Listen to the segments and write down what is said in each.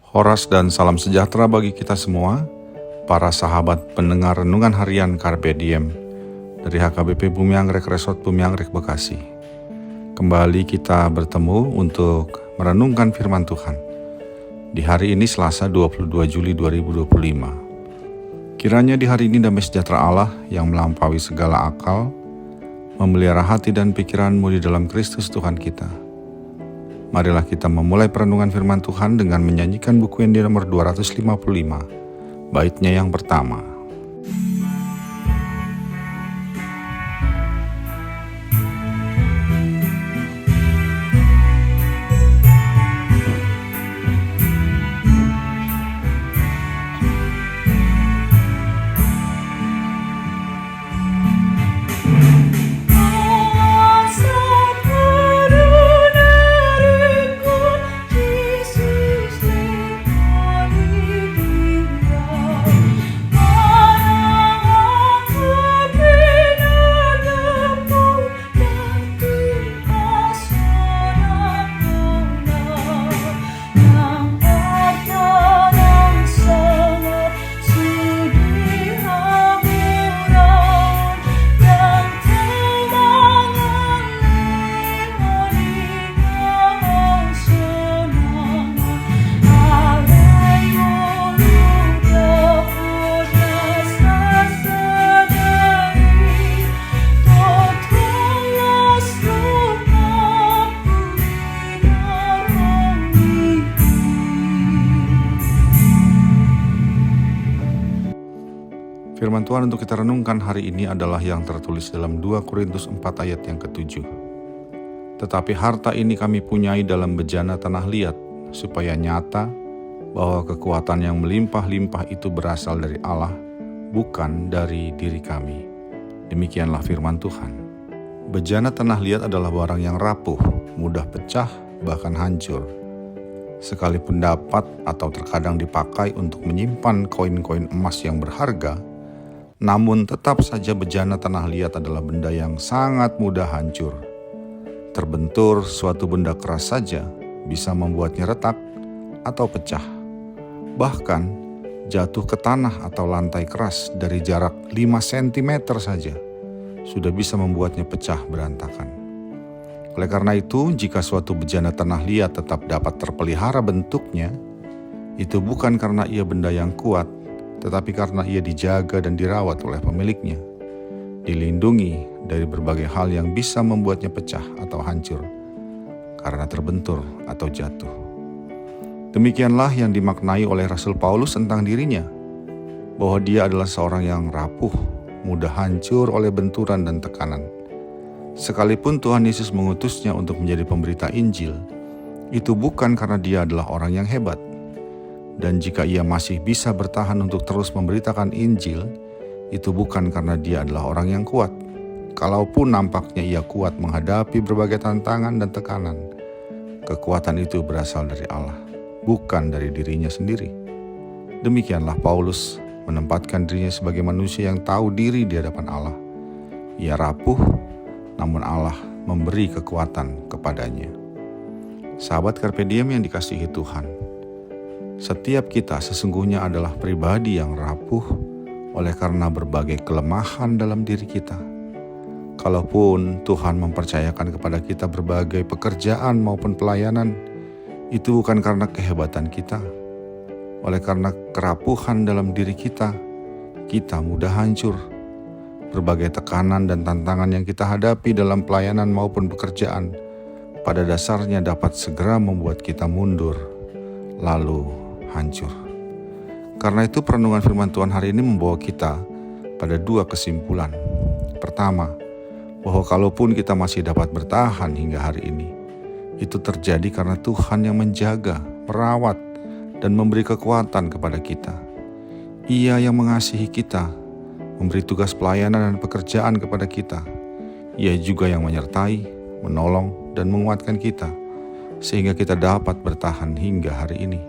Horas dan salam sejahtera bagi kita semua, para sahabat pendengar renungan harian Carpe Diem dari HKBP Bumi Anggrek Resort Bumi Anggrek Bekasi. Kembali kita bertemu untuk merenungkan firman Tuhan di hari ini Selasa 22 Juli 2025. Kiranya di hari ini damai sejahtera Allah yang melampaui segala akal memelihara hati dan pikiranmu di dalam Kristus Tuhan kita. Marilah kita memulai perenungan firman Tuhan dengan menyanyikan buku yang di nomor 255, baitnya yang pertama. Firman Tuhan untuk kita renungkan hari ini adalah yang tertulis dalam 2 Korintus 4 ayat yang ke-7. Tetapi harta ini kami punyai dalam bejana tanah liat, supaya nyata bahwa kekuatan yang melimpah-limpah itu berasal dari Allah, bukan dari diri kami. Demikianlah firman Tuhan. Bejana tanah liat adalah barang yang rapuh, mudah pecah, bahkan hancur. Sekalipun dapat atau terkadang dipakai untuk menyimpan koin-koin emas yang berharga, namun tetap saja bejana tanah liat adalah benda yang sangat mudah hancur. Terbentur suatu benda keras saja bisa membuatnya retak atau pecah. Bahkan jatuh ke tanah atau lantai keras dari jarak 5 cm saja sudah bisa membuatnya pecah berantakan. Oleh karena itu, jika suatu bejana tanah liat tetap dapat terpelihara bentuknya, itu bukan karena ia benda yang kuat, tetapi karena ia dijaga dan dirawat oleh pemiliknya, dilindungi dari berbagai hal yang bisa membuatnya pecah atau hancur karena terbentur atau jatuh. Demikianlah yang dimaknai oleh Rasul Paulus tentang dirinya, bahwa dia adalah seorang yang rapuh, mudah hancur oleh benturan dan tekanan. Sekalipun Tuhan Yesus mengutusnya untuk menjadi pemberita Injil, itu bukan karena dia adalah orang yang hebat. Dan jika ia masih bisa bertahan untuk terus memberitakan Injil, itu bukan karena dia adalah orang yang kuat. Kalaupun nampaknya ia kuat menghadapi berbagai tantangan dan tekanan, kekuatan itu berasal dari Allah, bukan dari dirinya sendiri. Demikianlah Paulus menempatkan dirinya sebagai manusia yang tahu diri di hadapan Allah. Ia rapuh, namun Allah memberi kekuatan kepadanya. Sahabat Carpe Diem yang dikasihi Tuhan, setiap kita sesungguhnya adalah pribadi yang rapuh oleh karena berbagai kelemahan dalam diri kita. Kalaupun Tuhan mempercayakan kepada kita berbagai pekerjaan maupun pelayanan, itu bukan karena kehebatan kita. Oleh karena kerapuhan dalam diri kita, kita mudah hancur. Berbagai tekanan dan tantangan yang kita hadapi dalam pelayanan maupun pekerjaan, pada dasarnya dapat segera membuat kita mundur, lalu hancur. Karena itu perenungan firman Tuhan hari ini membawa kita pada 2 kesimpulan. Pertama, bahwa kalaupun kita masih dapat bertahan hingga hari ini, itu terjadi karena Tuhan yang menjaga, merawat, dan memberi kekuatan kepada kita. Ia yang mengasihi kita, memberi tugas pelayanan dan pekerjaan kepada kita. Ia juga yang menyertai, menolong, dan menguatkan kita, sehingga kita dapat bertahan hingga hari ini.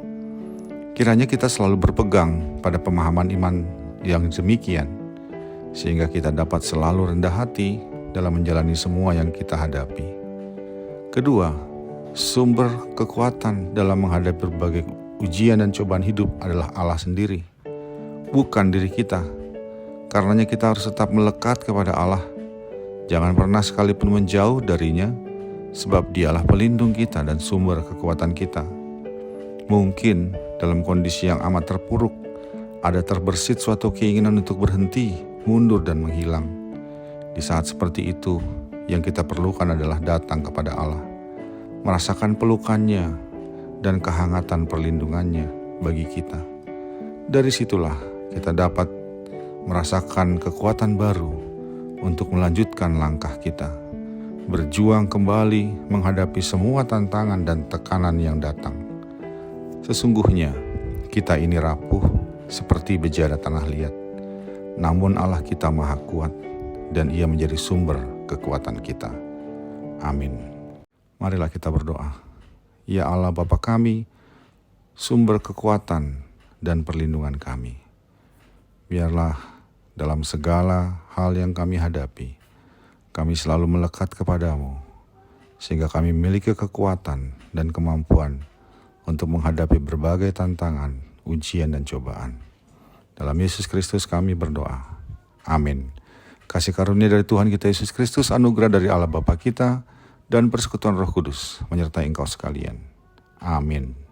Kiranya kita selalu berpegang pada pemahaman iman yang demikian, sehingga kita dapat selalu rendah hati dalam menjalani semua yang kita hadapi. Kedua, sumber kekuatan dalam menghadapi berbagai ujian dan cobaan hidup adalah Allah sendiri, bukan diri kita. Karenanya kita harus tetap melekat kepada Allah. Jangan pernah sekalipun menjauh darinya, sebab Dialah pelindung kita dan sumber kekuatan kita. Mungkin dalam kondisi yang amat terpuruk, ada terbersit suatu keinginan untuk berhenti, mundur dan menghilang. Di saat seperti itu, yang kita perlukan adalah datang kepada Allah, merasakan pelukannya dan kehangatan perlindungannya bagi kita. Dari situlah kita dapat merasakan kekuatan baru untuk melanjutkan langkah kita, berjuang kembali menghadapi semua tantangan dan tekanan yang datang. Sesungguhnya kita ini rapuh seperti bejana tanah liat, namun Allah kita maha kuat dan Ia menjadi sumber kekuatan kita. Amin. Marilah kita berdoa. Ya Allah Bapa kami, sumber kekuatan dan perlindungan kami. Biarlah dalam segala hal yang kami hadapi, kami selalu melekat kepadamu, sehingga kami memiliki kekuatan dan kemampuan untuk menghadapi berbagai tantangan, ujian dan cobaan. Dalam Yesus Kristus kami berdoa. Amin. Kasih karunia dari Tuhan kita Yesus Kristus, anugerah dari Allah Bapa kita, dan persekutuan Roh Kudus menyertai engkau sekalian. Amin.